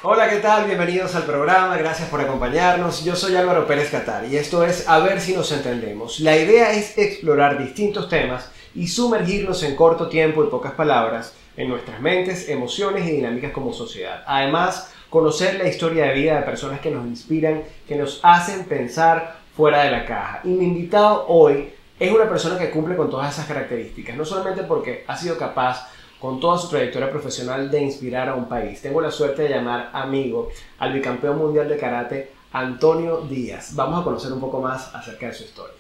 Hola, ¿qué tal? Bienvenidos al programa, gracias por acompañarnos. Yo soy Álvaro Pérez Catar y esto es A ver si nos entendemos. La idea es explorar distintos temas y sumergirnos en corto tiempo y pocas palabras en nuestras mentes, emociones y dinámicas como sociedad. Además, conocer la historia de vida de personas que nos inspiran, que nos hacen pensar fuera de la caja. Y mi invitado hoy es una persona que cumple con todas esas características, no solamente porque ha sido capaz con toda su trayectoria profesional de inspirar a un país. Tengo la suerte de llamar amigo al bicampeón mundial de karate Antonio Díaz. Vamos a conocer un poco más acerca de su historia.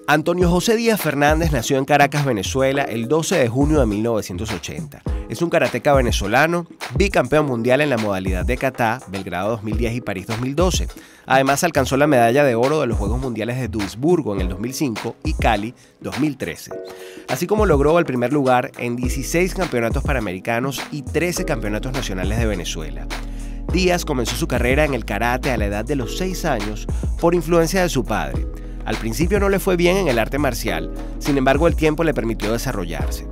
Antonio José Díaz Fernández nació en Caracas, Venezuela, el 12 de junio de 1980. Es un karateca venezolano, bicampeón mundial en la modalidad de kata, Belgrado 2010 y París 2012. Además alcanzó la medalla de oro de los Juegos Mundiales de Duisburgo en el 2005 y Cali 2013. Así como logró el primer lugar en 16 campeonatos panamericanos y 13 campeonatos nacionales de Venezuela. Díaz comenzó su carrera en el karate a la edad de los 6 años por influencia de su padre. Al principio no le fue bien en el arte marcial, sin embargo el tiempo le permitió desarrollarse.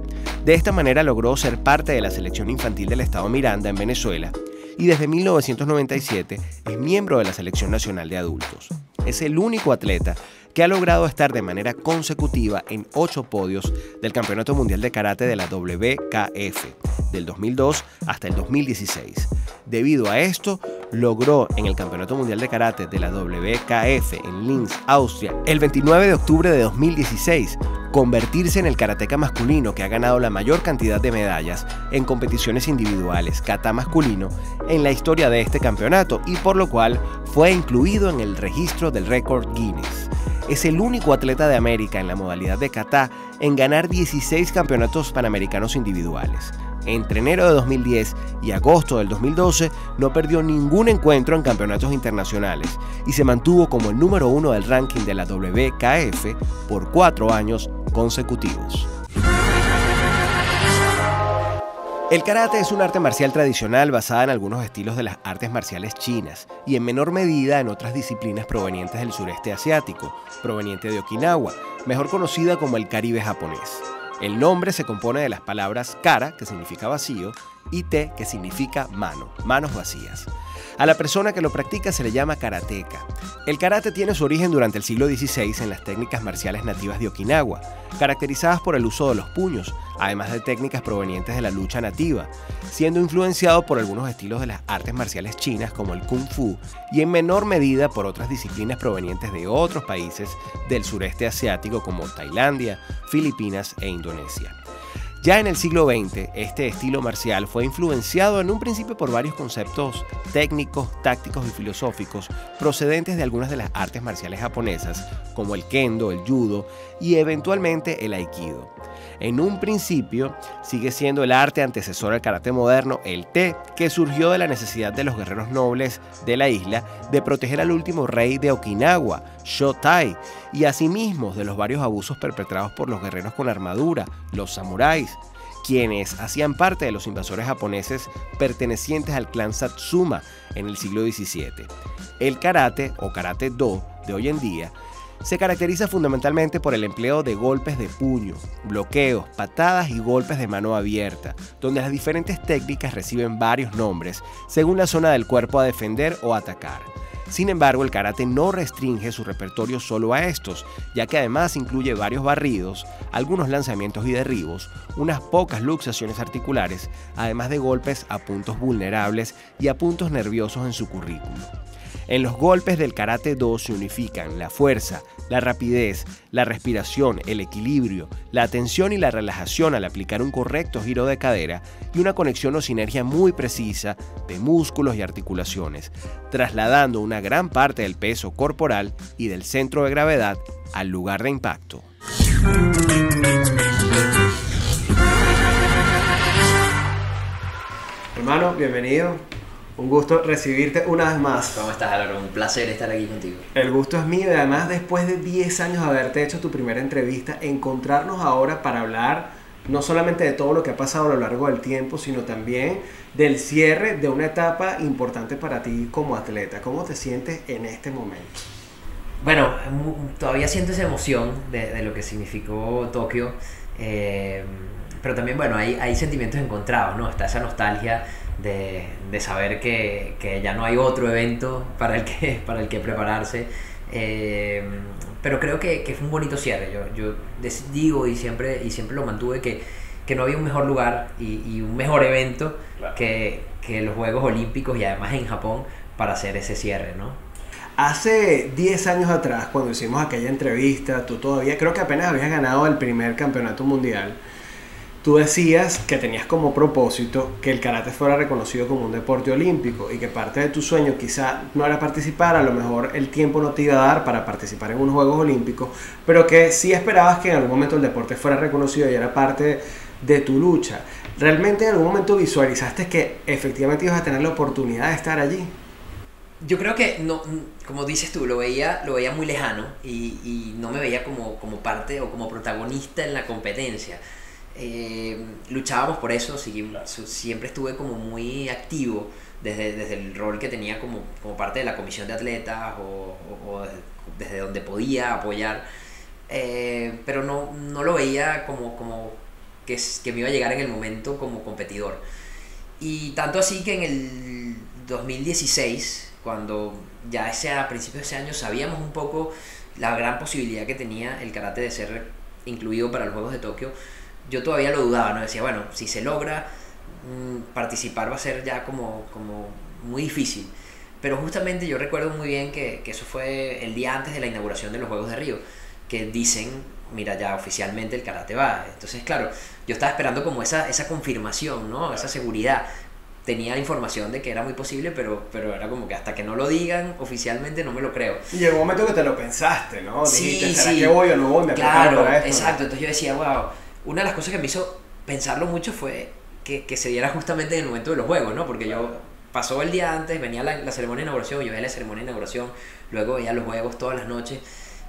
De esta manera logró ser parte de la selección infantil del estado Miranda en Venezuela y desde 1997 es miembro de la selección nacional de adultos. Es el único atleta que ha logrado estar de manera consecutiva en 8 podios del Campeonato Mundial de Karate de la WKF, del 2002 hasta el 2016. Debido a esto, logró en el Campeonato Mundial de Karate de la WKF en Linz, Austria, el 29 de octubre de 2016, convertirse en el karateca masculino que ha ganado la mayor cantidad de medallas en competiciones individuales kata masculino en la historia de este campeonato y por lo cual fue incluido en el registro del récord Guinness. Es el único atleta de América en la modalidad de kata en ganar 16 campeonatos panamericanos individuales. Entre enero de 2010 y agosto del 2012 no perdió ningún encuentro en campeonatos internacionales y se mantuvo como el número 1 del ranking de la WKF por 4 años consecutivos. El karate es un arte marcial tradicional basada en algunos estilos de las artes marciales chinas y en menor medida en otras disciplinas provenientes del sureste asiático, proveniente de Okinawa, mejor conocida como el Caribe japonés. El nombre se compone de las palabras kara, que significa vacío, y te, que significa mano, manos vacías. A la persona que lo practica se le llama karateka. El karate tiene su origen durante el siglo XVI en las técnicas marciales nativas de Okinawa, caracterizadas por el uso de los puños, además de técnicas provenientes de la lucha nativa, siendo influenciado por algunos estilos de las artes marciales chinas como el kung fu y en menor medida por otras disciplinas provenientes de otros países del sureste asiático como Tailandia, Filipinas e Indonesia. Ya en el siglo XX, este estilo marcial fue influenciado en un principio por varios conceptos técnicos, tácticos y filosóficos procedentes de algunas de las artes marciales japonesas, como el kendo, el judo y eventualmente el aikido. En un principio, sigue siendo el arte antecesor al karate moderno, el te, que surgió de la necesidad de los guerreros nobles de la isla de proteger al último rey de Okinawa, Shotai, y asimismo de los varios abusos perpetrados por los guerreros con armadura, los samuráis, quienes hacían parte de los invasores japoneses pertenecientes al clan Satsuma en el siglo XVII. El karate, o karate-do, de hoy en día, se caracteriza fundamentalmente por el empleo de golpes de puño, bloqueos, patadas y golpes de mano abierta, donde las diferentes técnicas reciben varios nombres según la zona del cuerpo a defender o atacar. Sin embargo, el karate no restringe su repertorio solo a estos, ya que además incluye varios barridos, algunos lanzamientos y derribos, unas pocas luxaciones articulares, además de golpes a puntos vulnerables y a puntos nerviosos en su currículo. En los golpes del karate-do se unifican la fuerza, la rapidez, la respiración, el equilibrio, la atención y la relajación al aplicar un correcto giro de cadera y una conexión o sinergia muy precisa de músculos y articulaciones, trasladando una gran parte del peso corporal y del centro de gravedad al lugar de impacto. Hermano, bienvenido. Un gusto recibirte una vez más. ¿Cómo estás, Álvaro? Un placer estar aquí contigo. El gusto es mío y además después de 10 años de haberte hecho tu primera entrevista, encontrarnos ahora para hablar no solamente de todo lo que ha pasado a lo largo del tiempo, sino también del cierre de una etapa importante para ti como atleta. ¿Cómo te sientes en este momento? Bueno, todavía siento esa emoción de lo que significó Tokio, pero también, bueno, hay sentimientos encontrados, ¿no? Está esa nostalgia de saber que ya no hay otro evento para el que prepararse, pero creo que fue un bonito cierre. Yo digo y siempre lo mantuve que no había un mejor lugar y un mejor evento, claro, que los Juegos Olímpicos, y además en Japón, para hacer ese cierre, ¿no? Hace 10 años atrás, cuando hicimos aquella entrevista, tú todavía, creo que apenas habías ganado el primer campeonato mundial. Tú decías que tenías como propósito que el karate fuera reconocido como un deporte olímpico y que parte de tu sueño quizá no era participar, a lo mejor el tiempo no te iba a dar para participar en unos Juegos Olímpicos, pero que sí esperabas que en algún momento el deporte fuera reconocido y era parte de tu lucha. ¿Realmente en algún momento visualizaste que efectivamente ibas a tener la oportunidad de estar allí? Yo creo que, no, como dices tú, lo veía muy lejano y no me veía como parte o como protagonista en la competencia. Luchábamos por eso, siempre estuve como muy activo desde el rol que tenía como parte de la comisión de atletas o desde donde podía apoyar, pero no lo veía como que me iba a llegar en el momento como competidor. Y tanto así que en el 2016, cuando ya a principios de ese año sabíamos un poco la gran posibilidad que tenía el karate de ser incluido para los Juegos de Tokio, yo todavía lo dudaba, ¿no? Decía, bueno, si se logra, participar va a ser ya como muy difícil. Pero justamente yo recuerdo muy bien que eso fue el día antes de la inauguración de los Juegos de Río, que dicen, mira, ya oficialmente el karate va. Entonces, claro, yo estaba esperando como esa confirmación, ¿no? Esa seguridad. Tenía la información de que era muy posible, pero era como que hasta que no lo digan oficialmente no me lo creo. Y llegó un momento que te lo pensaste, ¿no? Sí, dijiste, ¿será sí, que voy o no voy? Me claro, para esto, exacto. ¿no? Entonces yo decía, wow, una de las cosas que me hizo pensarlo mucho fue que se diera justamente en el momento de los Juegos, ¿no? Porque yo pasó el día antes, venía la ceremonia de inauguración, yo veía la ceremonia de inauguración, luego veía los Juegos todas las noches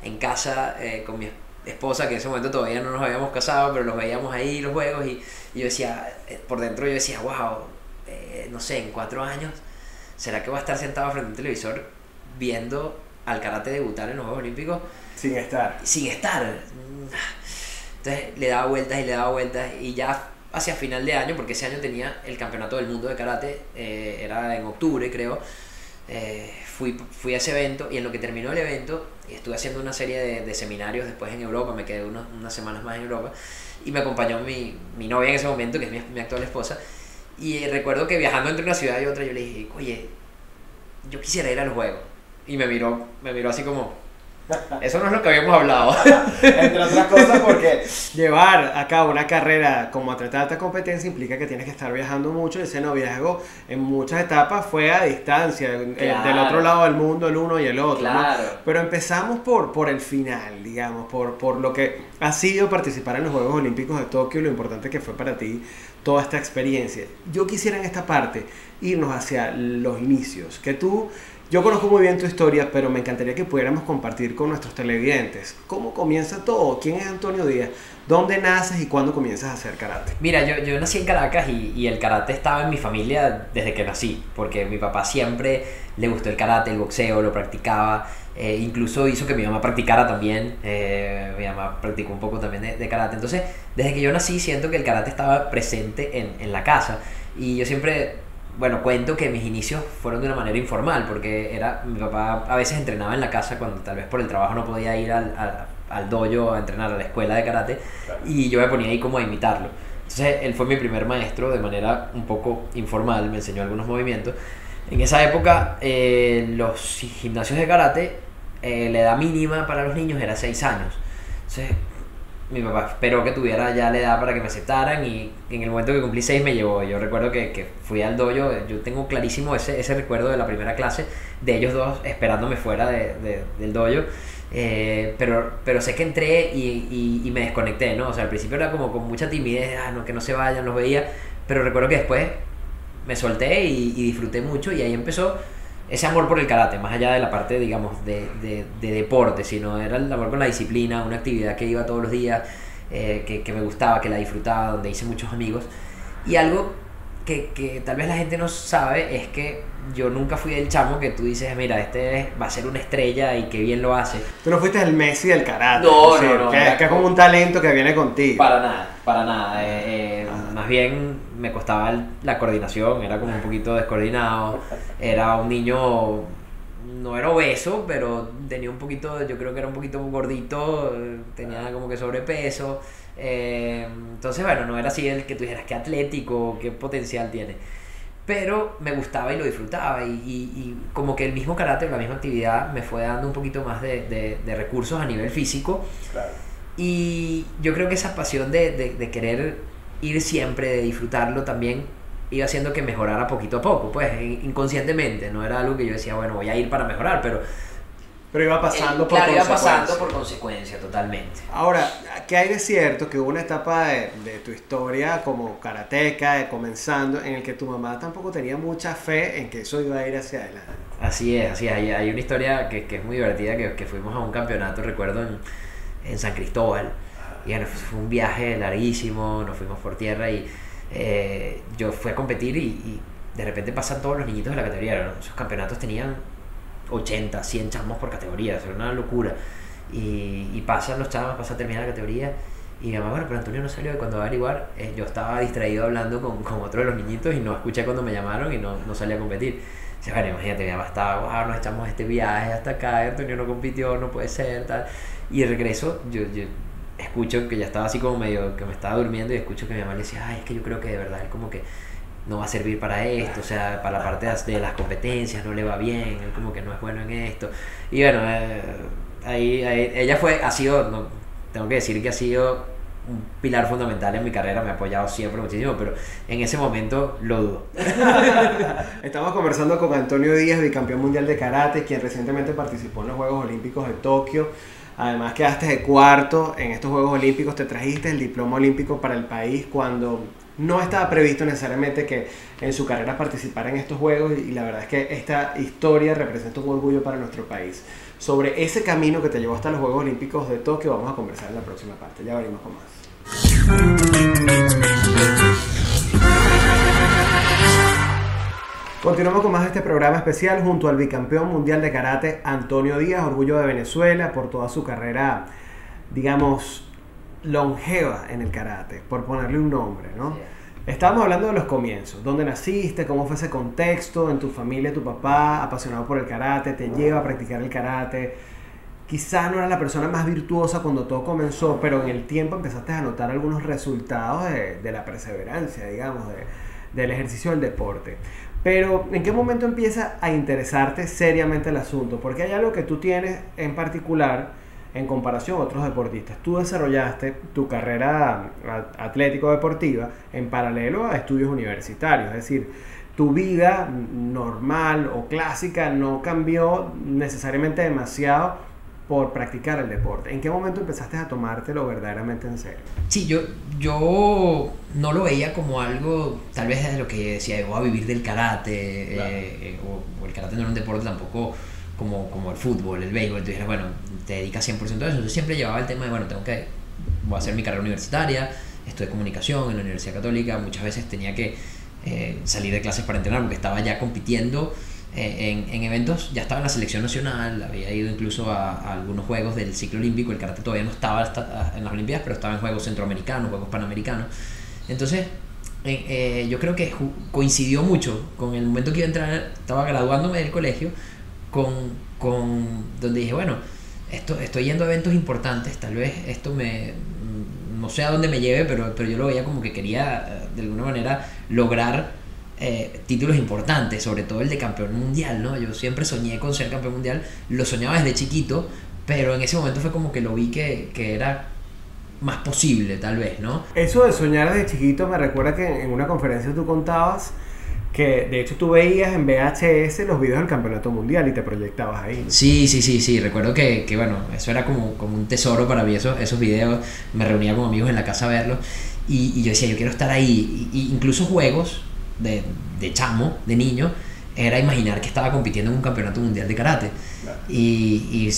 en casa con mi esposa, que en ese momento todavía no nos habíamos casado, pero los veíamos ahí, los Juegos, y yo decía, por dentro yo decía, wow, no sé, en 4 años, ¿será que voy a estar sentado frente a un televisor viendo al karate debutar en los Juegos Olímpicos? Sin estar. Entonces le daba vueltas y ya hacia final de año, porque ese año tenía el campeonato del mundo de karate, era en octubre creo, fui a ese evento, y en lo que terminó el evento estuve haciendo una serie de seminarios después en Europa, me quedé unas semanas más en Europa y me acompañó mi novia en ese momento, que es mi actual esposa, y recuerdo que viajando entre una ciudad y otra yo le dije, oye, yo quisiera ir a los Juegos, y me miró así como, eso no es lo que habíamos hablado. Entre otras cosas, porque llevar a cabo una carrera como atleta de alta competencia implica que tienes que estar viajando mucho, y ese noviazgo en muchas etapas fue a distancia, Claro. del otro lado del mundo, el uno y el otro, Claro. ¿no? Pero empezamos por el final, digamos, por lo que ha sido participar en los Juegos Olímpicos de Tokio, lo importante que fue para ti toda esta experiencia. Yo quisiera en esta parte irnos hacia los inicios, yo conozco muy bien tu historia, pero me encantaría que pudiéramos compartir con nuestros televidentes cómo comienza todo. ¿Quién es Antonio Díaz? ¿Dónde naces y cuándo comienzas a hacer karate? Mira, yo nací en Caracas y el karate estaba en mi familia desde que nací, porque mi papá siempre le gustó el karate, el boxeo, lo practicaba, incluso hizo que mi mamá practicara también, mi mamá practicó un poco también de karate. Entonces, desde que yo nací siento que el karate estaba presente en la casa, y yo siempre... Bueno, cuento que mis inicios fueron de una manera informal, porque mi papá a veces entrenaba en la casa cuando tal vez por el trabajo no podía ir al dojo a entrenar, a la escuela de karate, claro, y yo me ponía ahí como a imitarlo. Entonces él fue mi primer maestro de manera un poco informal, me enseñó algunos movimientos. En esa época los gimnasios de karate, la edad mínima para los niños era 6 años. Entonces mi papá esperó que tuviera ya la edad para que me aceptaran, y en el momento que cumplí 6 me llevó. Yo recuerdo que fui al dojo, yo tengo clarísimo ese recuerdo de la primera clase, de ellos dos esperándome fuera del dojo, pero sé que entré y me desconecté, ¿no? O sea, al principio era como con mucha timidez, no, que no se vayan, los veía, pero recuerdo que después me solté y disfruté mucho, y ahí empezó ese amor por el karate, más allá de la parte, digamos, de deporte, sino era el amor con la disciplina, una actividad que iba todos los días, que me gustaba, que la disfrutaba, donde hice muchos amigos. Y algo que tal vez la gente no sabe es que yo nunca fui el chamo que tú dices, mira, este va a ser una estrella y que bien lo hace. Tú no fuiste el Messi del karate. No, no. Que es como un talento que viene contigo. Para nada. Más bien me costaba la coordinación, era como un poquito descoordinado. Era un niño, no era obeso, pero tenía un poquito, yo creo que era un poquito gordito, tenía como que sobrepeso. Entonces, bueno, no era así el que tú dijeras qué atlético, qué potencial tiene. Pero me gustaba y lo disfrutaba, y como que el mismo karate, la misma actividad, me fue dando un poquito más de recursos a nivel físico. Claro. Y yo creo que esa pasión de querer ir siempre, de disfrutarlo, también iba haciendo que mejorara poquito a poco, pues inconscientemente. No era algo que yo decía, bueno, voy a ir para mejorar, pero iba pasando por claro, consecuencia. iba pasando por consecuencia, totalmente. Ahora, ¿qué hay de cierto? Que hubo una etapa de tu historia como karateca, comenzando, en el que tu mamá tampoco tenía mucha fe en que eso iba a ir hacia adelante. Así es. Hay una historia que es muy divertida, que fuimos a un campeonato, recuerdo, en San Cristóbal. Y bueno, fue un viaje larguísimo, nos fuimos por tierra, y yo fui a competir, y de repente pasan todos los niñitos de la categoría, ¿no? Esos campeonatos tenían 80, 100 chamos por categoría, era una locura. Y pasan los chamos, pasa a terminar la categoría, y mi mamá, bueno, pero Antonio no salió. Y cuando va a averiguar, yo estaba distraído hablando con otro de los niñitos, y no escuché cuando me llamaron, y no salí a competir. O sea, bueno, imagínate, mi mamá estaba, wow, nos echamos este viaje hasta acá, Antonio no compitió, no puede ser, tal. Y de regreso, yo escucho que ya estaba así como medio, que me estaba durmiendo, y escucho que mi mamá le decía, ay, es que yo creo que de verdad él como que no va a servir para esto, o sea, para la parte de las competencias no le va bien, él como que no es bueno en esto. Y bueno, ahí ella ha sido, no, tengo que decir que ha sido un pilar fundamental en mi carrera, me ha apoyado siempre muchísimo, pero en ese momento lo dudo. Estamos conversando con Antonio Díaz, bicampeón mundial de karate, quien recientemente participó en los Juegos Olímpicos de Tokio. Además quedaste de cuarto en estos Juegos Olímpicos, te trajiste el diploma olímpico para el país cuando no estaba previsto necesariamente que en su carrera participara en estos Juegos, y la verdad es que esta historia representa un orgullo para nuestro país. Sobre ese camino que te llevó hasta los Juegos Olímpicos de Tokio vamos a conversar en la próxima parte, ya venimos con más. Continuamos con más de este programa especial junto al bicampeón mundial de karate Antonio Díaz, orgullo de Venezuela por toda su carrera, digamos, longeva en el karate, por ponerle un nombre, ¿no? Sí. Estábamos hablando de los comienzos, dónde naciste, cómo fue ese contexto, en tu familia, tu papá, apasionado por el karate, te lleva a practicar el karate. Quizás no era la persona más virtuosa cuando todo comenzó, pero en el tiempo empezaste a notar algunos resultados de la perseverancia, digamos, del ejercicio del deporte. Pero, ¿en qué momento empieza a interesarte seriamente el asunto? Porque hay algo que tú tienes en particular en comparación a otros deportistas. Tú desarrollaste tu carrera atlético-deportiva en paralelo a estudios universitarios. Es decir, tu vida normal o clásica no cambió necesariamente demasiado por practicar el deporte. ¿En qué momento empezaste a tomártelo verdaderamente en serio? Sí, yo no lo veía como algo, tal vez de lo que decía, voy a vivir del karate, claro. O el karate no era un deporte tampoco como el fútbol, el béisbol. Entonces, bueno, te dedicas 100% a eso. Entonces siempre llevaba el tema de, bueno, voy a hacer mi carrera universitaria, estudié comunicación en la Universidad Católica, muchas veces tenía que salir de clases para entrenar porque estaba ya compitiendo en eventos, ya estaba en la selección nacional, había ido incluso a algunos juegos del ciclo olímpico. El karate todavía no estaba en las Olimpiadas, pero estaba en juegos centroamericanos, juegos panamericanos. Entonces yo creo que coincidió mucho con el momento que iba a entrar, estaba graduándome del colegio, con donde dije, bueno, estoy yendo a eventos importantes, tal vez esto no sé a dónde me lleve, pero yo lo veía como que quería de alguna manera lograr títulos importantes, sobre todo el de campeón mundial, ¿no? Yo siempre soñé con ser campeón mundial, lo soñaba desde chiquito, pero en ese momento fue como que lo vi que era más posible, tal vez, ¿no? Eso de soñar desde chiquito me recuerda que en una conferencia tú contabas que de hecho tú veías en VHS los videos del campeonato mundial y te proyectabas ahí, ¿no? Sí, recuerdo que bueno, eso era como un tesoro para mí, esos videos. Me reunía con amigos en la casa a verlos, y yo decía, yo quiero estar ahí. Y incluso juegos de chamo, de niño, era imaginar que estaba compitiendo en un campeonato mundial de karate. Claro. Y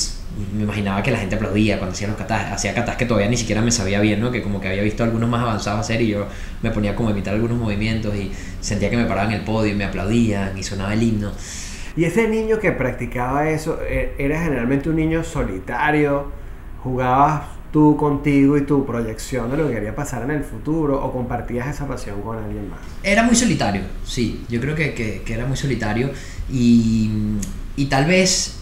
me imaginaba que la gente aplaudía cuando hacía los katas, hacía katas que todavía ni siquiera me sabía bien, ¿no? Que como que había visto algunos más avanzados hacer y yo me ponía como a imitar algunos movimientos y sentía que me paraban en el podio y me aplaudían y sonaba el himno. ¿Y ese niño que practicaba eso era generalmente un niño solitario? ¿Jugabas tú contigo y tu proyección de lo que quería pasar en el futuro o compartías esa pasión con alguien más? Era muy solitario, sí, yo creo que era muy solitario y tal vez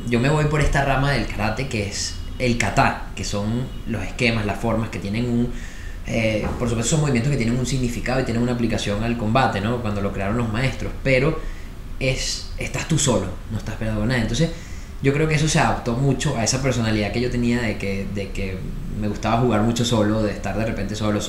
yo me voy por esta rama del karate que es el kata, que son los esquemas, las formas que tienen por supuesto son movimientos que tienen un significado y tienen una aplicación al combate, ¿no? Cuando lo crearon los maestros, pero estás tú solo, no estás pegado a nada, entonces yo creo que eso se adaptó mucho a esa personalidad que yo tenía de que me gustaba jugar mucho solo, de estar de repente solo.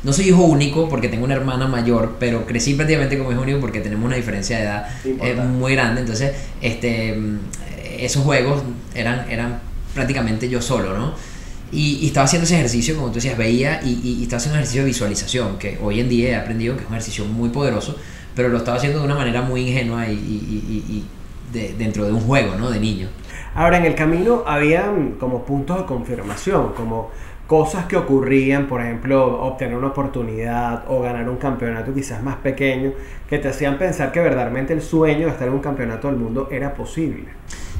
No soy hijo único porque tengo una hermana mayor, pero crecí prácticamente como hijo único porque tenemos una diferencia de edad muy grande. Entonces, esos juegos eran prácticamente yo solo, ¿no? Y estaba haciendo ese ejercicio, como tú decías, veía y estaba haciendo un ejercicio de visualización, que hoy en día he aprendido que es un ejercicio muy poderoso, pero lo estaba haciendo de una manera muy ingenua y dentro de un juego, ¿no? De niño. Ahora, en el camino habían como puntos de confirmación, como cosas que ocurrían, por ejemplo, obtener una oportunidad o ganar un campeonato quizás más pequeño, que te hacían pensar que verdaderamente el sueño de estar en un campeonato del mundo era posible.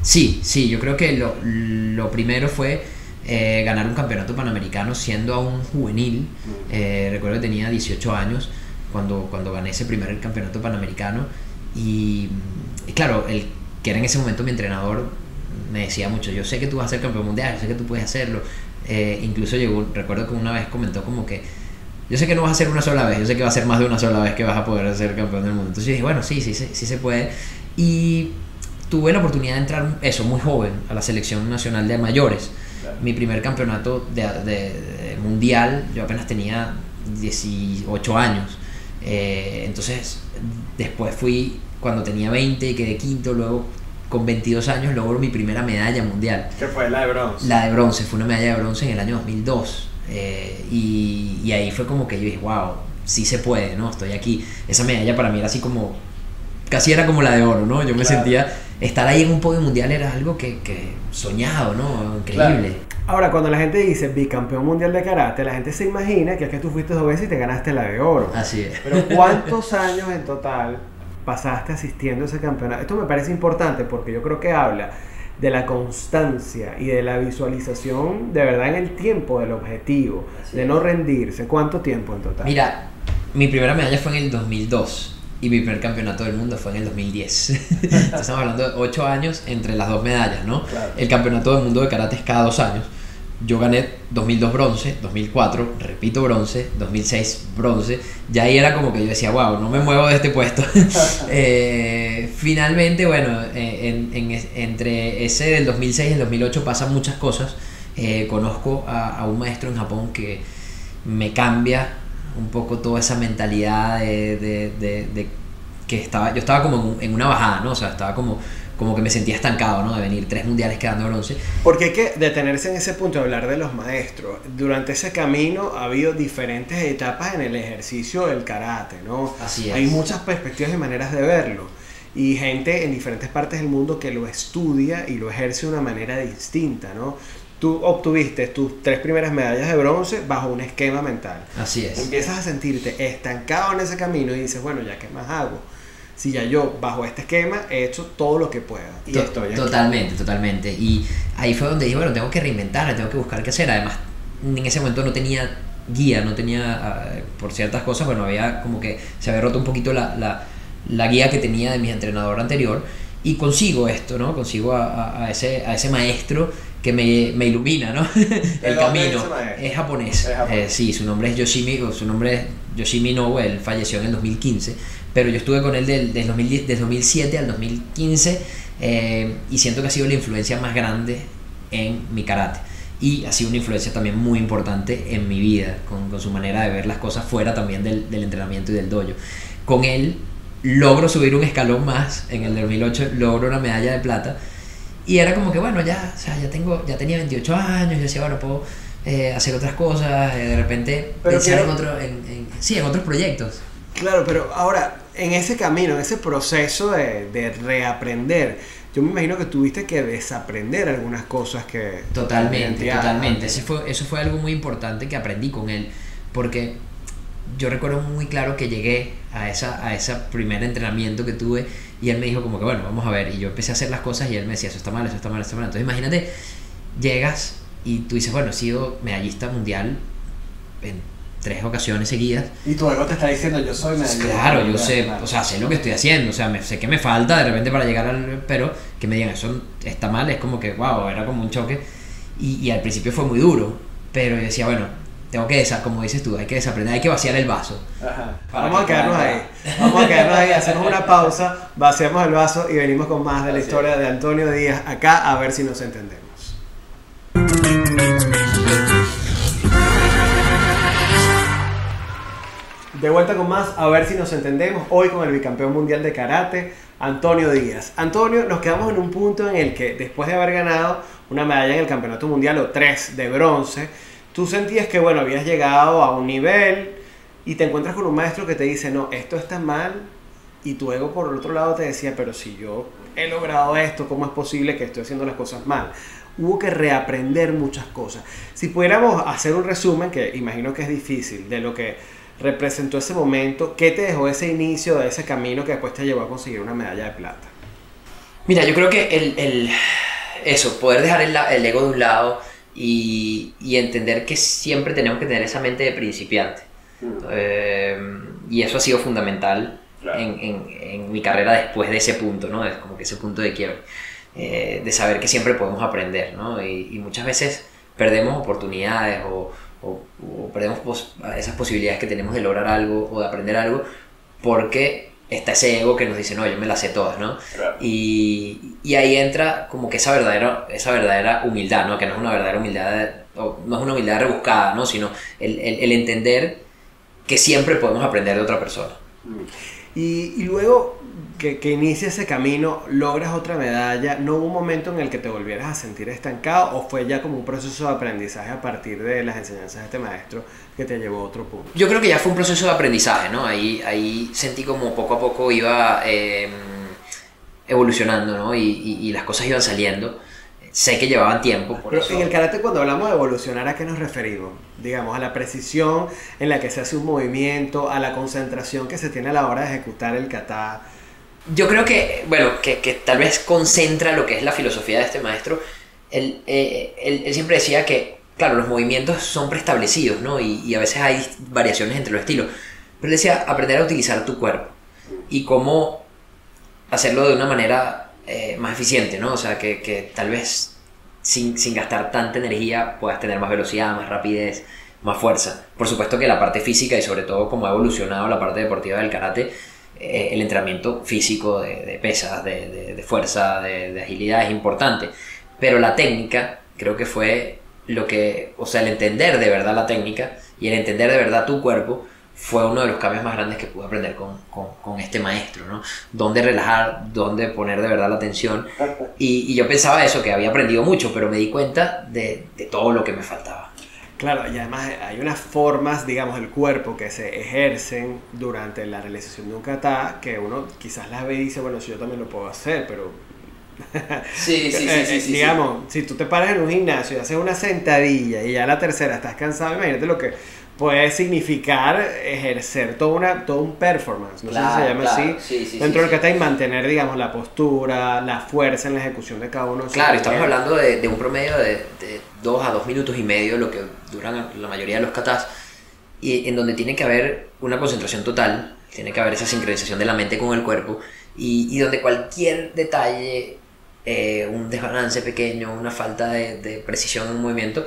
Sí, yo creo que lo primero fue ganar un campeonato panamericano siendo aún juvenil. Recuerdo que tenía 18 años cuando gané ese primer campeonato panamericano y claro, el que era en ese momento mi entrenador me decía mucho, yo sé que tú vas a ser campeón mundial, yo sé que tú puedes hacerlo. Incluso recuerdo que una vez comentó como que yo sé que no vas a ser una sola vez, yo sé que va a ser más de una sola vez que vas a poder ser campeón del mundo. Entonces yo dije, bueno, sí se puede. Y tuve la oportunidad de entrar muy joven a la selección nacional de mayores. Claro. Mi primer campeonato de mundial, yo apenas tenía 18 años. Entonces después fui cuando tenía 20 y quedé quinto, luego con 22 años logro mi primera medalla mundial. ¿Qué fue? ¿La de bronce? La de bronce, fue una medalla de bronce en el año 2002. Y ahí fue como que yo dije, wow, sí se puede, ¿no? Estoy aquí. Esa medalla para mí era así como, casi era como la de oro, ¿no? Yo me sentía, estar ahí en un podio mundial era algo que soñado, ¿no? Increíble. Claro. Ahora, cuando la gente dice bicampeón mundial de karate, la gente se imagina que es que tú fuiste 2 veces y te ganaste la de oro. Así es. Pero ¿cuántos años en total pasaste asistiendo a ese campeonato? Esto me parece importante porque yo creo que habla de la constancia y de la visualización de verdad en el tiempo del objetivo, de no rendirse. ¿Cuánto tiempo en total? Mira, mi primera medalla fue en el 2002 y mi primer campeonato del mundo fue en el 2010. Entonces estamos hablando de 8 años entre las 2 medallas, ¿no? Claro. El campeonato del mundo de karate es cada 2 años. Yo gané 2002 bronce, 2004 repito bronce, 2006 bronce. Ya ahí era como que yo decía, wow, no me muevo de este puesto. Finalmente, bueno, entre ese del 2006 y el 2008 pasan muchas cosas. Conozco a un maestro en Japón que me cambia un poco toda esa mentalidad de que yo estaba como en una bajada, ¿no? O sea, estaba como que me sentía estancado, ¿no? De venir 3 mundiales quedando bronce. Porque hay que detenerse en ese punto de hablar de los maestros. Durante ese camino ha habido diferentes etapas en el ejercicio del karate, ¿no? Así es. Hay muchas perspectivas y maneras de verlo. Y gente en diferentes partes del mundo que lo estudia y lo ejerce de una manera distinta, ¿no? Tú obtuviste tus 3 primeras medallas de bronce bajo un esquema mental. Así es. Empiezas a sentirte estancado en ese camino y dices, bueno, ¿ya qué más hago? Si ya yo bajo este esquema he hecho todo lo que pueda y estoy aquí. Totalmente. Y ahí fue donde dije, bueno, tengo que reinventarme, tengo que buscar qué hacer. Además, en ese momento no tenía guía, no tenía, por ciertas cosas, bueno, había como que se había roto un poquito la guía que tenía de mi entrenador anterior. Y consigo esto, ¿no? Consigo a ese maestro que me ilumina, ¿no? El camino. Es japonés. Sí, su nombre es Yoshimi Inoue, él falleció en el 2015, pero yo estuve con él desde 2007 al 2015 y siento que ha sido la influencia más grande en mi karate. Y ha sido una influencia también muy importante en mi vida, con su manera de ver las cosas fuera también del entrenamiento y del dojo. Con él logro subir un escalón más, en el 2008 logro una medalla de plata y era como que bueno, ya tenía 28 años, yo decía, bueno, puedo hacer otras cosas, de repente pero pensar en otros proyectos. Claro, pero ahora, en ese camino, en ese proceso de reaprender, yo me imagino que tuviste que desaprender algunas cosas que... Totalmente, identidad, totalmente. antes. Eso fue algo muy importante que aprendí con él, porque yo recuerdo muy claro que llegué a ese primer entrenamiento que tuve y él me dijo como que bueno, vamos a ver, y yo empecé a hacer las cosas y él me decía, eso está mal, eso está mal, eso está mal. Entonces imagínate, llegas y tú dices, bueno, he sido medallista mundial en 3 ocasiones seguidas. Y tu ego te está diciendo, yo soy medallista. Claro, yo sé, Claro. o sea, sé lo que estoy haciendo, o sea, sé que me falta de repente para llegar al... Pero que me digan, eso está mal, es como que, wow, era como un choque. Y al principio fue muy duro, pero yo decía, bueno, tengo que, como dices tú, hay que desaprender, hay que vaciar el vaso. Ajá. Para Vamos a que quedarnos pueda ahí. Vamos a quedarnos ahí, hacemos una pausa, vaciamos el vaso y venimos con más de la Así historia de Antonio Díaz acá a ver si nos entendemos. De vuelta con más, a ver si nos entendemos, hoy con el bicampeón mundial de karate, Antonio Díaz. Antonio, nos quedamos en un punto en el que después de haber ganado una medalla en el campeonato mundial o 3 de bronce, tú sentías que bueno, habías llegado a un nivel y te encuentras con un maestro que te dice, no, esto está mal, y tu ego por el otro lado te decía, pero si yo he logrado esto, ¿cómo es posible que estoy haciendo las cosas mal? Hubo que reaprender muchas cosas. Si pudiéramos hacer un resumen, que imagino que es difícil, de lo que representó ese momento, ¿qué te dejó ese inicio de ese camino que después te llevó a conseguir una medalla de plata? Mira, yo creo que eso, poder dejar el ego de un lado y entender que siempre tenemos que tener esa mente de principiante. Y eso ha sido fundamental en mi carrera después de ese punto, ¿no? Es como que ese punto de quiebre, de saber que siempre podemos aprender, ¿no? Y muchas veces perdemos oportunidades o perdemos esas posibilidades que tenemos de lograr algo o de aprender algo porque está ese ego que nos dice, no, yo me las sé todas, ¿no? Claro. Y ahí entra como que esa verdadera humildad, ¿no? Que no es una verdadera humildad, no es una humildad rebuscada, ¿no? Sino el entender que siempre podemos aprender de otra persona. Y luego que inicia ese camino, logras otra medalla, ¿no hubo un momento en el que te volvieras a sentir estancado o fue ya como un proceso de aprendizaje a partir de las enseñanzas de este maestro que te llevó a otro punto? Yo creo que ya fue un proceso de aprendizaje, ¿no? Ahí sentí como poco a poco iba evolucionando, ¿no? Y las cosas iban saliendo. Sé que llevaban tiempo, por Pero eso... en el karate, cuando hablamos de evolucionar, ¿a qué nos referimos? Digamos, a la precisión en la que se hace un movimiento, a la concentración que se tiene a la hora de ejecutar el kata. Yo creo que, bueno, que tal vez concentra lo que es la filosofía de este maestro. Él siempre decía que, claro, los movimientos son preestablecidos, ¿no? Y a veces hay variaciones entre los estilos. Pero él decía aprender a utilizar tu cuerpo y cómo hacerlo de una manera más eficiente, ¿no? O sea, que tal vez sin gastar tanta energía puedas tener más velocidad, más rapidez, más fuerza. Por supuesto que la parte física y sobre todo como ha evolucionado la parte deportiva del karate, el entrenamiento físico de pesas, de fuerza, de agilidad es importante. Pero la técnica creo que fue lo que, o sea, el entender de verdad la técnica y el entender de verdad tu cuerpo fue uno de los cambios más grandes que pude aprender con este maestro, ¿no? Dónde relajar, dónde poner de verdad la atención. Y yo pensaba eso, que había aprendido mucho, pero me di cuenta de todo lo que me faltaba. Claro, y además hay unas formas, digamos, del cuerpo que se ejercen durante la realización de un kata que uno quizás las ve y dice, bueno, si yo también lo puedo hacer, pero... Sí. Digamos, si tú te paras en un gimnasio y haces una sentadilla y ya la tercera estás cansado, imagínate lo que puede significar ejercer todo un performance, no sé si se llama así, dentro del kata y mantener, digamos, la postura, la fuerza en la ejecución de cada uno. Claro, estamos hablando de un promedio de 2 a 2 minutos y medio, lo que duran la mayoría de los katas, y en donde tiene que haber una concentración total, tiene que haber esa sincronización de la mente con el cuerpo, y donde cualquier detalle, un desbalance pequeño, una falta de precisión en un movimiento,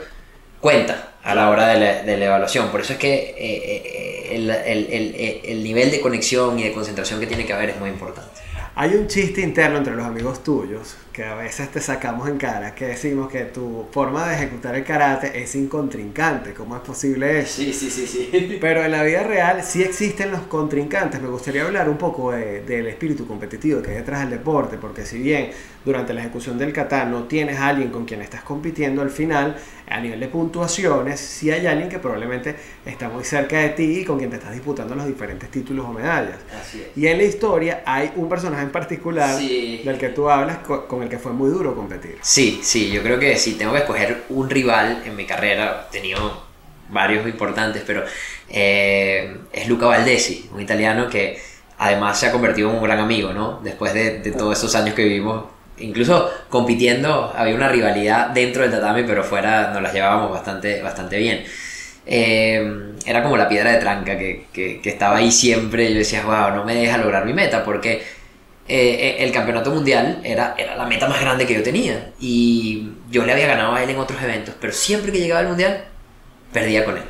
cuenta a la hora de la evaluación. Por eso es que el nivel de conexión y de concentración que tiene que haber es muy importante. Hay un chiste interno entre los amigos tuyos que a veces te sacamos en cara, que decimos que tu forma de ejecutar el karate es sin contrincante. ¿Cómo es posible eso? Sí. Pero en la vida real sí existen los contrincantes. Me gustaría hablar un poco del espíritu competitivo que hay detrás del deporte, porque si bien durante la ejecución del kata no tienes a alguien con quien estás compitiendo, al final, a nivel de puntuaciones, sí hay alguien que probablemente está muy cerca de ti y con quien te estás disputando los diferentes títulos o medallas. Así es. Y en la historia hay un personaje en particular Sí. del que tú hablas con el que fue muy duro competir. Sí, yo creo que si tengo que escoger un rival en mi carrera, he tenido varios importantes, pero es Luca Valdesi, un italiano que además se ha convertido en un gran amigo, ¿no? Después de todos esos años que vivimos, incluso compitiendo, había una rivalidad dentro del tatami, pero fuera nos las llevábamos bastante bien. Era como la piedra de tranca que estaba ahí siempre. Yo decía, wow, no me deja lograr mi meta, porque el campeonato mundial era la meta más grande que yo tenía, y yo le había ganado a él en otros eventos, pero siempre que llegaba al mundial perdía con él.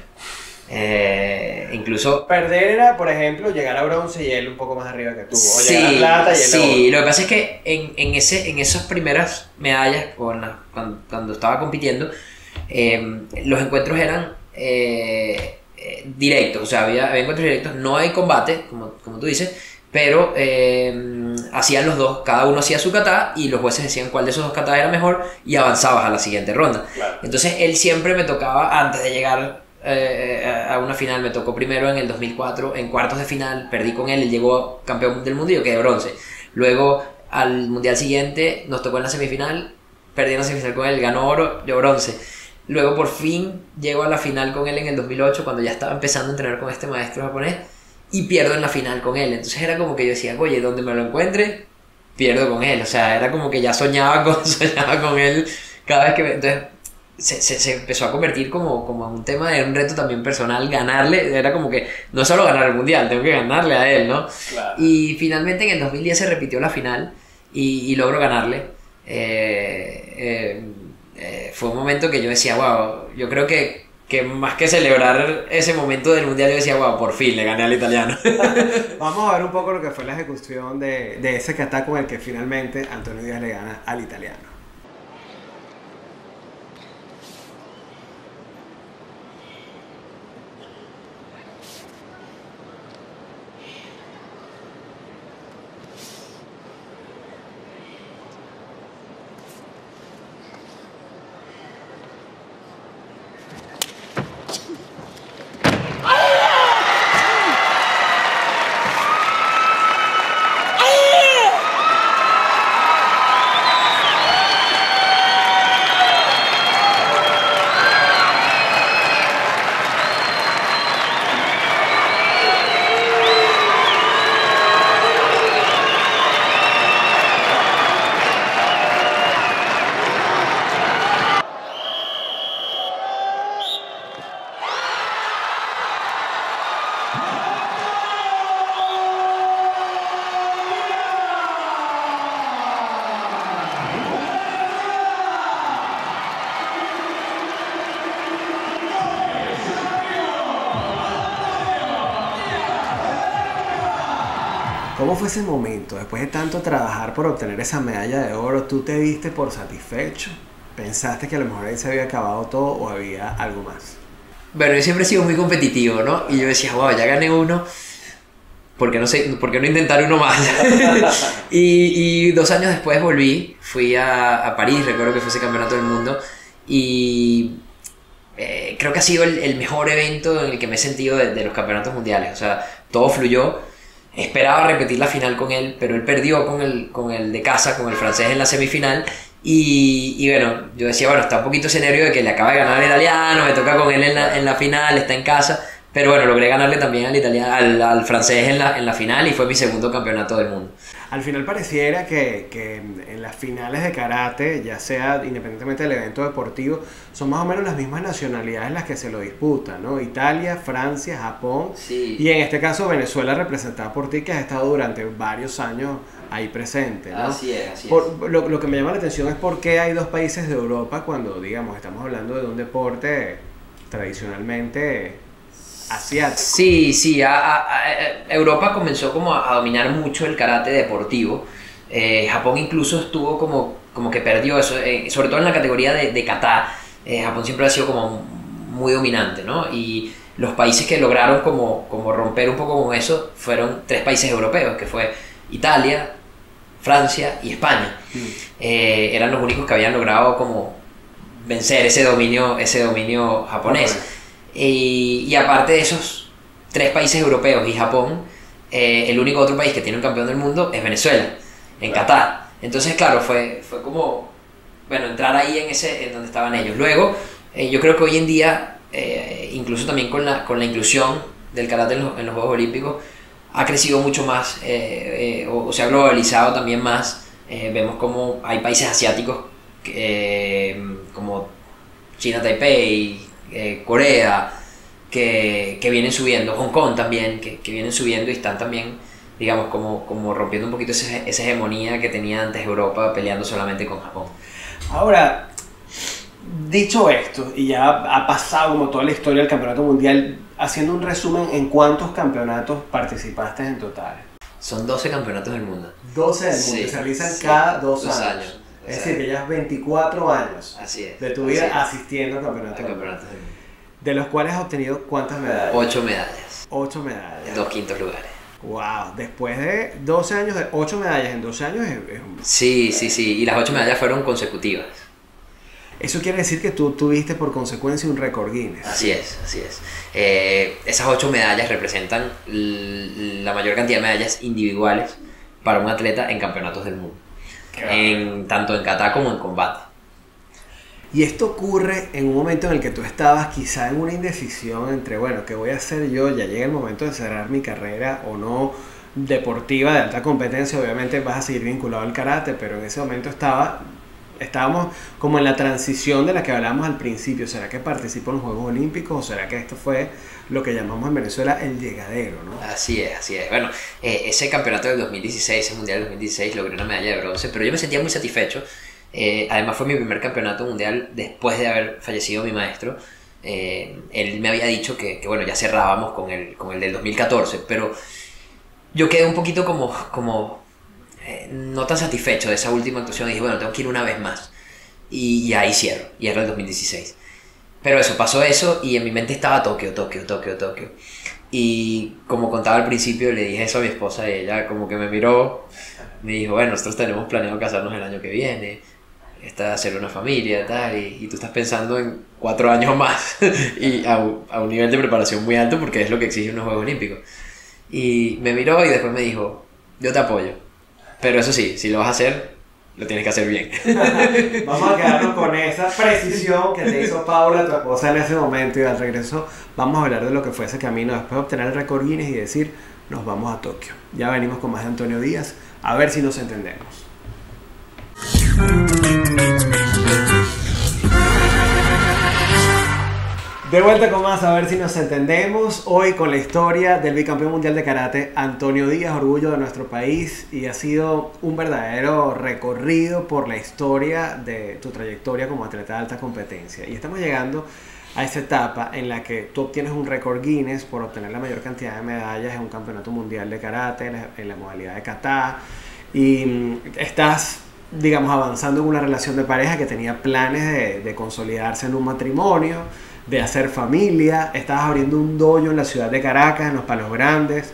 Incluso Perder era, por ejemplo, llegar a bronce y él un poco más arriba que tú, o sí, llegar a plata y él sí, lo que pasa es que en esas primeras medallas, cuando estaba compitiendo, los encuentros eran directos, o sea, había encuentros directos, no hay combate, como tú dices, pero hacían los dos, cada uno hacía su kata y los jueces decían cuál de esos dos katas era mejor y avanzabas a la siguiente ronda. Claro. Entonces él siempre me tocaba, antes de llegar a una final, me tocó primero en el 2004, en cuartos de final, perdí con él, él llegó campeón del mundo y yo quedé bronce. Luego al mundial siguiente nos tocó en la semifinal, perdí en la semifinal con él, ganó oro, yo bronce. Luego por fin llego a la final con él en el 2008, cuando ya estaba empezando a entrenar con este maestro japonés, y pierdo en la final con él. Entonces era como que yo decía, oye, donde me lo encuentre, pierdo con él. O sea, era como que ya soñaba con él cada vez que... Entonces se empezó a convertir como un tema de un reto también personal, ganarle. Era como que no solo ganar el mundial, tengo que ganarle a él, ¿no? Claro. Y finalmente en el 2010 se repitió la final y logro ganarle. Fue un momento que yo decía, wow, yo creo que más que celebrar ese momento del mundial, yo decía, wow, por fin le gané al italiano. Vamos a ver un poco lo que fue la ejecución de ese kata con el que finalmente Antonio Díaz le gana al italiano. ¿Cómo fue ese momento? Después de tanto trabajar por obtener esa medalla de oro, ¿tú te diste por satisfecho? ¿Pensaste que a lo mejor ahí se había acabado todo o había algo más? Bueno, yo siempre he sido muy competitivo, ¿no? Y yo decía, wow, ya gané uno, ¿por qué no intentar uno más? y 2 años después fui a París, recuerdo que fue ese campeonato del mundo, y creo que ha sido el mejor evento en el que me he sentido de los campeonatos mundiales. O sea, todo fluyó. Esperaba repetir la final con él, pero él perdió con el de casa, con el francés en la semifinal. Y bueno, yo decía, bueno, está un poquito ese nervio de que le acaba de ganar al italiano, me toca con él en la final, está en casa. Pero bueno, logré ganarle también al francés en la final y fue mi segundo campeonato del mundo. Al final pareciera que en las finales de karate, ya sea independientemente del evento deportivo, son más o menos las mismas nacionalidades las que se lo disputan, ¿no? Italia, Francia, Japón, Sí. Y en este caso Venezuela, representada por ti, que has estado durante varios años ahí presente, ¿no? Así es. Lo que me llama la atención es por qué hay 2 países de Europa cuando, digamos, estamos hablando de un deporte tradicionalmente asiático. Sí, Europa comenzó como a dominar mucho el karate deportivo. Japón incluso estuvo como como que perdió eso, sobre todo en la categoría de kata. Japón siempre ha sido como muy dominante, ¿no? Y los países que lograron como romper un poco con eso fueron 3 países europeos, que fue Italia, Francia y España. Eran los únicos que habían logrado como vencer ese dominio japonés. Y aparte de esos 3 países europeos y Japón, el único otro país que tiene un campeón del mundo es Venezuela, en Qatar. Entonces, claro, fue como, bueno, entrar ahí en donde estaban ellos. Luego, yo creo que hoy en día, incluso también con la inclusión del karate en los Juegos Olímpicos, ha crecido mucho más, o se ha globalizado también más. Vemos como hay países asiáticos como China, Taipei, Corea, que vienen subiendo, Hong Kong también, que vienen subiendo y están también, digamos, como rompiendo un poquito esa hegemonía que tenía antes Europa, peleando solamente con Japón. Ahora, dicho esto, y ya ha pasado como toda la historia del campeonato mundial, haciendo un resumen, ¿en cuántos campeonatos participaste en total? Son 12 campeonatos del mundo. 12 del mundo, se realizan cada 2 años. Es decir, que llevas 24 años de tu vida asistiendo a campeonatos del mundo. De los cuales has obtenido ¿cuántas medallas? 8 medallas. 8 medallas. 2 quintos lugares. Wow, después de 12 años, de 8 medallas en 12 años es un... Sí, y las 8 medallas fueron consecutivas. Eso quiere decir que tú tuviste por consecuencia un récord Guinness. Así es. Esas 8 medallas representan la mayor cantidad de medallas individuales para un atleta en campeonatos del mundo. Tanto en kata como en combate. Y esto ocurre en un momento en el que tú estabas quizá en una indecisión entre, bueno, ¿qué voy a hacer yo? Ya llega el momento de cerrar mi carrera o no deportiva de alta competencia. Obviamente vas a seguir vinculado al karate, pero en ese momento estábamos como en la transición de la que hablábamos al principio. ¿Será que participo en los Juegos Olímpicos o será que esto fue lo que llamamos en Venezuela el llegadero, ¿no? Así es. Bueno, ese campeonato del 2016, ese mundial del 2016, logré una medalla de bronce, pero yo me sentía muy satisfecho. Además fue mi primer campeonato mundial después de haber fallecido mi maestro. Él me había dicho que bueno, ya cerrábamos con el del 2014, pero yo quedé un poquito como no tan satisfecho de esa última actuación y dije, bueno, tengo que ir una vez más y ahí cierro, y era el 2016. Pero pasó eso y en mi mente estaba Tokio. Y como contaba al principio, le dije eso a mi esposa y ella como que me miró, me dijo, bueno, nosotros tenemos planeado casarnos el año que viene, hacer una familia tal, y tú estás pensando en 4 años más y a un nivel de preparación muy alto porque es lo que exigen unos Juegos Olímpicos. Y me miró y después me dijo, yo te apoyo, pero eso sí, si lo vas a hacer, lo tienes que hacer bien. Vamos a quedarnos con esa precisión que te hizo Paula, tu esposa, en ese momento, y al regreso vamos a hablar de lo que fue ese camino después de obtener el récord Guinness y decir, nos vamos a Tokio. Ya venimos con más de Antonio Díaz, a ver si nos entendemos. De vuelta con más, a ver si nos entendemos. Hoy con la historia del bicampeón mundial de karate, Antonio Díaz, orgullo de nuestro país, y ha sido un verdadero recorrido por la historia de tu trayectoria como atleta de alta competencia. Y estamos llegando a esa etapa en la que tú obtienes un récord Guinness por obtener la mayor cantidad de medallas en un campeonato mundial de karate, en la modalidad de kata, y estás, digamos, avanzando en una relación de pareja que tenía planes de consolidarse en un matrimonio, de hacer familia. Estabas abriendo un dojo en la ciudad de Caracas, en los Palos Grandes.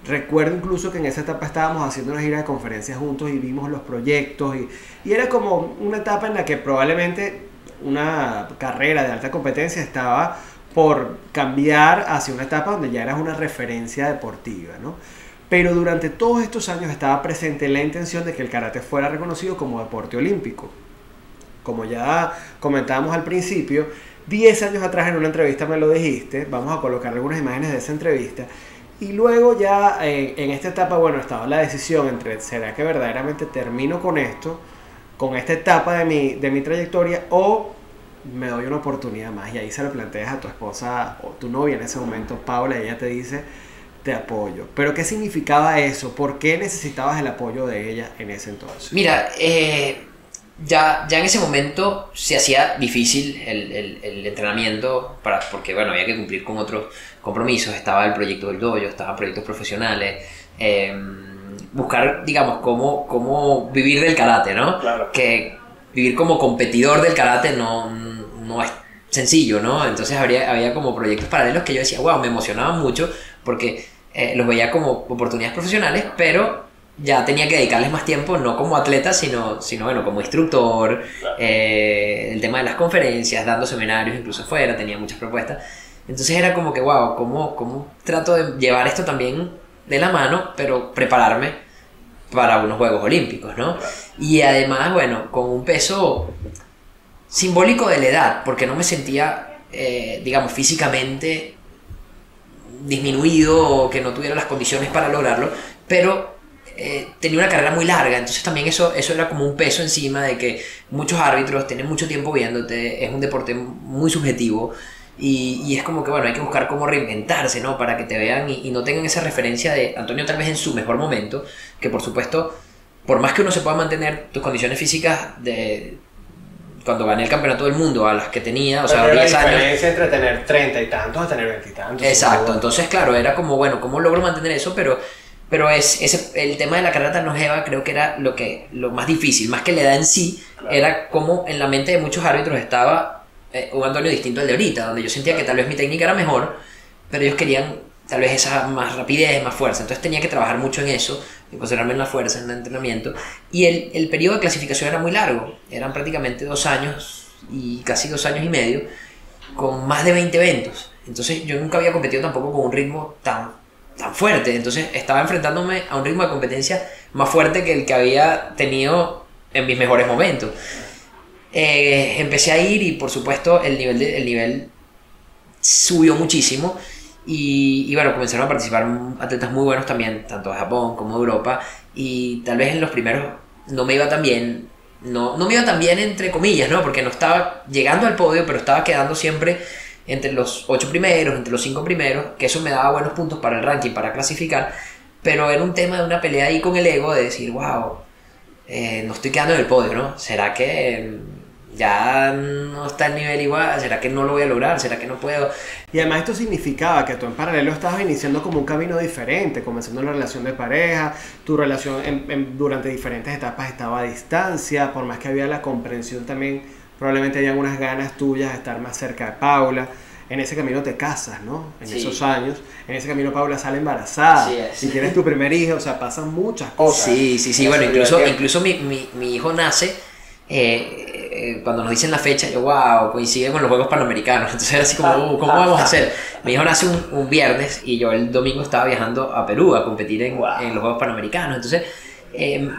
Recuerdo incluso que en esa etapa estábamos haciendo una gira de conferencias juntos y vimos los proyectos y era como una etapa en la que probablemente una carrera de alta competencia estaba por cambiar hacia una etapa donde ya eras una referencia deportiva, ¿no? Pero durante todos estos años estaba presente la intención de que el karate fuera reconocido como deporte olímpico. Como ya comentábamos al principio, 10 años atrás en una entrevista me lo dijiste, vamos a colocar algunas imágenes de esa entrevista, y luego ya en esta etapa, bueno, estaba la decisión entre, ¿será que verdaderamente termino con esto, con esta etapa de mi trayectoria, o me doy una oportunidad más? Y ahí se lo planteas a tu esposa o tu novia en ese momento, Paula, y ella te dice, te apoyo. ¿Pero qué significaba eso? ¿Por qué necesitabas el apoyo de ella en ese entonces? Mira, ya en ese momento se hacía difícil el entrenamiento porque bueno, había que cumplir con otros compromisos. Estaba el proyecto del dojo, estaban proyectos profesionales, buscar, digamos, cómo vivir del karate, ¿no? Claro. Que vivir como competidor del karate no es sencillo, ¿no? Entonces había como proyectos paralelos que yo decía, wow, me emocionaban mucho porque los veía como oportunidades profesionales, pero ya tenía que dedicarles más tiempo, no como atleta, sino bueno, como instructor, claro. El tema de las conferencias, dando seminarios incluso fuera, tenía muchas propuestas. Entonces era como que, wow, ¿cómo trato de llevar esto también de la mano, pero prepararme para unos Juegos Olímpicos, ¿no? Claro. Y además, bueno, con un peso simbólico de la edad, porque no me sentía, digamos, físicamente disminuido o que no tuviera las condiciones para lograrlo, pero tenía una carrera muy larga, entonces también eso era como un peso encima de que muchos árbitros tienen mucho tiempo viéndote, es un deporte muy subjetivo y es como que, bueno, hay que buscar cómo reinventarse, ¿no? Para que te vean y no tengan esa referencia de Antonio tal vez en su mejor momento, que por supuesto, por más que uno se pueda mantener tus condiciones físicas de cuando gané el campeonato del mundo a las que tenía, o sea, 10 años. La diferencia entre tener 30 y tantos a tener 20 y tantos. Exacto, entonces claro, era como, bueno, ¿cómo logro mantener eso? Pero el tema de la carrera tan longeva creo que era lo más difícil, más que la edad en sí, claro. Era como en la mente de muchos árbitros estaba un Antonio distinto al de ahorita, donde yo sentía que tal vez mi técnica era mejor, pero ellos querían tal vez esa más rapidez, más fuerza, entonces tenía que trabajar mucho en eso, en concentrarme en la fuerza, en el entrenamiento, y el periodo de clasificación era muy largo, eran prácticamente 2 años y casi 2 años y medio, con más de 20 eventos, entonces yo nunca había competido tampoco con un ritmo tan fuerte, entonces estaba enfrentándome a un ritmo de competencia más fuerte que el que había tenido en mis mejores momentos. Empecé a ir y por supuesto el nivel subió muchísimo y bueno, comenzaron a participar atletas muy buenos también, tanto de Japón como de Europa, y tal vez en los primeros no me iba tan bien, no me iba tan bien entre comillas, ¿no? Porque no estaba llegando al podio, pero estaba quedando siempre entre los 8 primeros, entre los 5 primeros, que eso me daba buenos puntos para el ranking, para clasificar, pero era un tema de una pelea ahí con el ego de decir, wow, no estoy quedando en el podio, ¿no? ¿Será que ya no está el nivel igual? ¿Será que no lo voy a lograr? ¿Será que no puedo? Y además esto significaba que tú en paralelo estabas iniciando como un camino diferente, comenzando una relación de pareja, tu relación durante diferentes etapas estaba a distancia, por más que había la comprensión también, probablemente había unas ganas tuyas de estar más cerca de Paula. En ese camino te casas, ¿no? En esos años. En ese camino Paula sale embarazada. Sí, y tienes tu primer hijo, o sea, pasan muchas cosas. Sí. Bueno, incluso mi hijo nace, cuando nos dicen la fecha, yo, wow, coincide con los Juegos Panamericanos. Entonces era así como, ¿cómo vamos a hacer? Mi hijo nace un viernes y yo el domingo estaba viajando a Perú a competir en los Juegos Panamericanos. Entonces,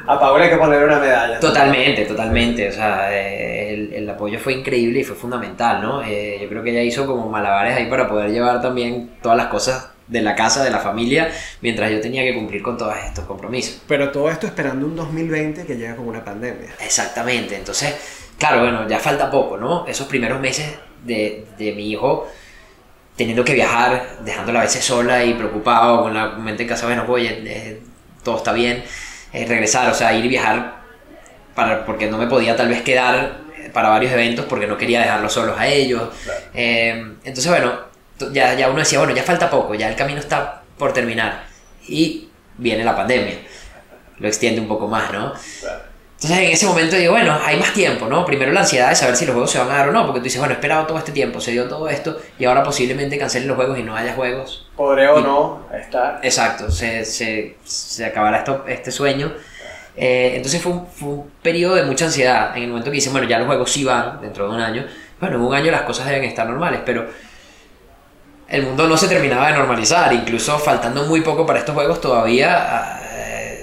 a Paula hay que ponerle una medalla. Totalmente. O sea, el apoyo fue increíble y fue fundamental, ¿no? Yo creo que ella hizo como malabares ahí para poder llevar también todas las cosas de la casa, de la familia, mientras yo tenía que cumplir con todos estos compromisos. Pero todo esto esperando un 2020 que llega con una pandemia. Exactamente. Entonces, claro, bueno, ya falta poco, ¿no? Esos primeros meses de mi hijo teniendo que viajar, dejándola a veces sola y preocupado, con la mente en casa, bueno, oye, todo está bien. Regresar, o sea, ir y viajar porque no me podía tal vez quedar para varios eventos porque no quería dejarlos solos a ellos. Claro. Entonces, bueno, ya uno decía, bueno, ya falta poco, ya el camino está por terminar y viene la pandemia, lo extiende un poco más, ¿no? Claro. Entonces en ese momento digo, bueno, hay más tiempo, ¿no? Primero la ansiedad de saber si los juegos se van a dar o no, porque tú dices, bueno, he esperado todo este tiempo, se dio todo esto y ahora posiblemente cancelen los juegos y no haya juegos. Podré o no estar. Exacto, se acabará este sueño. Entonces fue un periodo de mucha ansiedad en el momento que dicen, bueno, ya los juegos sí van dentro de un año. Bueno, en un año las cosas deben estar normales, pero el mundo no se terminaba de normalizar, incluso faltando muy poco para estos juegos todavía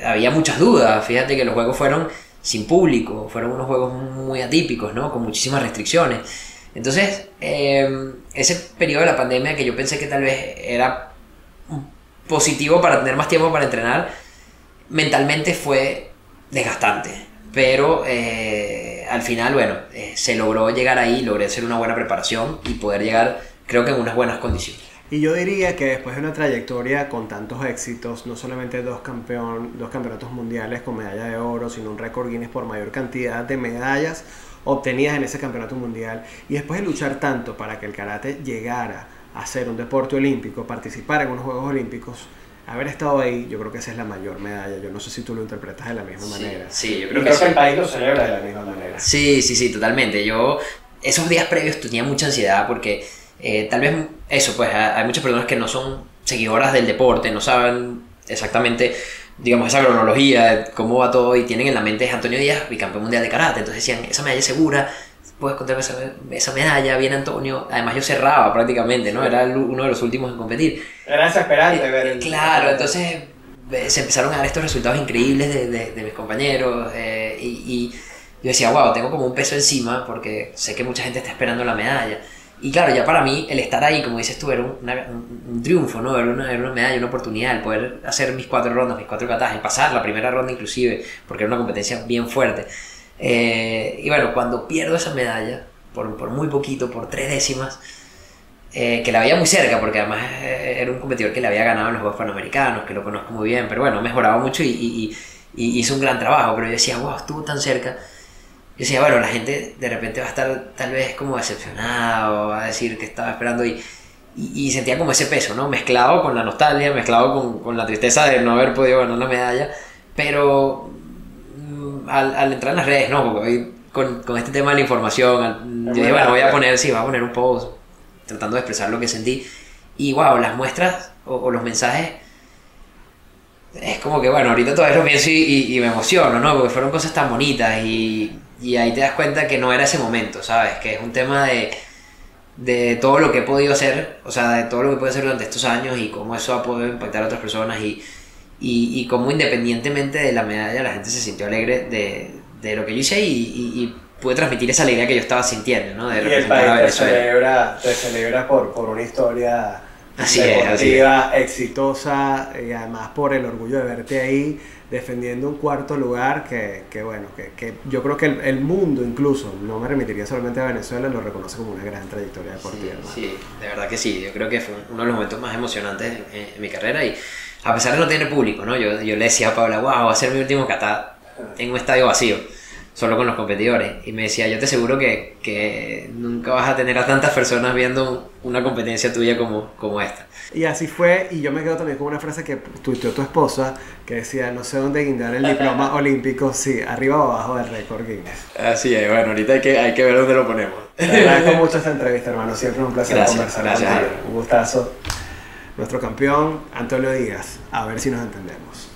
había muchas dudas. Fíjate que los juegos fueron sin público, fueron unos juegos muy atípicos, ¿no? Con muchísimas restricciones. Entonces, ese periodo de la pandemia que yo pensé que tal vez era positivo para tener más tiempo para entrenar, mentalmente fue desgastante. Pero al final, bueno, se logró llegar ahí, logré hacer una buena preparación y poder llegar, creo que en unas buenas condiciones. Y yo diría que después de una trayectoria con tantos éxitos, no solamente dos campeonatos mundiales con medalla de oro, sino un récord Guinness por mayor cantidad de medallas obtenidas en ese campeonato mundial, y después de luchar tanto para que el karate llegara a ser un deporte olímpico, participar en unos Juegos Olímpicos, haber estado ahí, yo creo que esa es la mayor medalla. Yo no sé si tú lo interpretas de la misma manera. Sí, yo creo que el país lo celebra de la misma manera. Sí, totalmente. Yo esos días previos tenía mucha ansiedad porque tal vez eso, pues hay muchas personas que no son seguidoras del deporte, no saben exactamente, digamos, esa cronología de cómo va todo y tienen en la mente es Antonio Díaz, bicampeón mundial de karate. Entonces decían, esa medalla es segura, puedes contarme esa medalla, viene Antonio. Además yo cerraba prácticamente, ¿no? Era uno de los últimos en competir. Era desesperante ver el... Claro, entonces se empezaron a dar estos resultados increíbles de mis compañeros y yo decía, wow, tengo como un peso encima porque sé que mucha gente está esperando la medalla. Y claro, ya para mí el estar ahí, como dices tú, era un triunfo, ¿no? Era una medalla, una oportunidad, el poder hacer mis 4 rondas, mis 4 kata's, el pasar la primera ronda inclusive, porque era una competencia bien fuerte. Y bueno, cuando pierdo esa medalla, por muy poquito, por 3 décimas, que la veía muy cerca, porque además era un competidor que le había ganado en los Juegos Panamericanos, que lo conozco muy bien, pero bueno, mejoraba mucho y hizo un gran trabajo, pero yo decía, wow, estuvo tan cerca. Yo decía, bueno, la gente de repente va a estar tal vez como decepcionada o va a decir que estaba esperando y sentía como ese peso, ¿no? Mezclado con la nostalgia, mezclado con la tristeza de no haber podido ganar la medalla, pero al entrar en las redes, ¿no? Porque hoy con este tema de la información, yo dije, bueno, voy a poner un post tratando de expresar lo que sentí y wow, las muestras o los mensajes es como que, bueno, ahorita todavía lo pienso y me emociono, ¿no? Porque fueron cosas tan bonitas y ahí te das cuenta que no era ese momento, ¿sabes? Que es un tema de todo lo que he podido hacer, o sea, de todo lo que puedo hacer durante estos años y cómo eso ha podido impactar a otras personas y cómo independientemente de la medalla la gente se sintió alegre de lo que yo hice y pude transmitir esa alegría que yo estaba sintiendo, ¿no? De representar a Venezuela. Te celebra por una historia así deportiva exitosa y además por el orgullo de verte ahí defendiendo un 4º lugar que bueno, que yo creo que el mundo incluso, no me remitiría solamente a Venezuela, lo reconoce como una gran trayectoria deportiva. Sí, de verdad que sí, yo creo que fue uno de los momentos más emocionantes en mi carrera y a pesar de no tener público, ¿no? Yo le decía a Paula, wow, va a ser mi último kata en un estadio vacío, solo con los competidores, y me decía, yo te aseguro que nunca vas a tener a tantas personas viendo una competencia tuya como esta. Y así fue, y yo me quedo también con una frase que tuiteó tu esposa, que decía, no sé dónde guindar el diploma olímpico, sí, arriba o abajo del récord Guinness. Así es, bueno, ahorita hay que ver dónde lo ponemos. Te agradezco mucho esta entrevista, hermano, siempre un placer conversar contigo. Un gustazo. Nuestro campeón, Antonio Díaz, a ver si nos entendemos.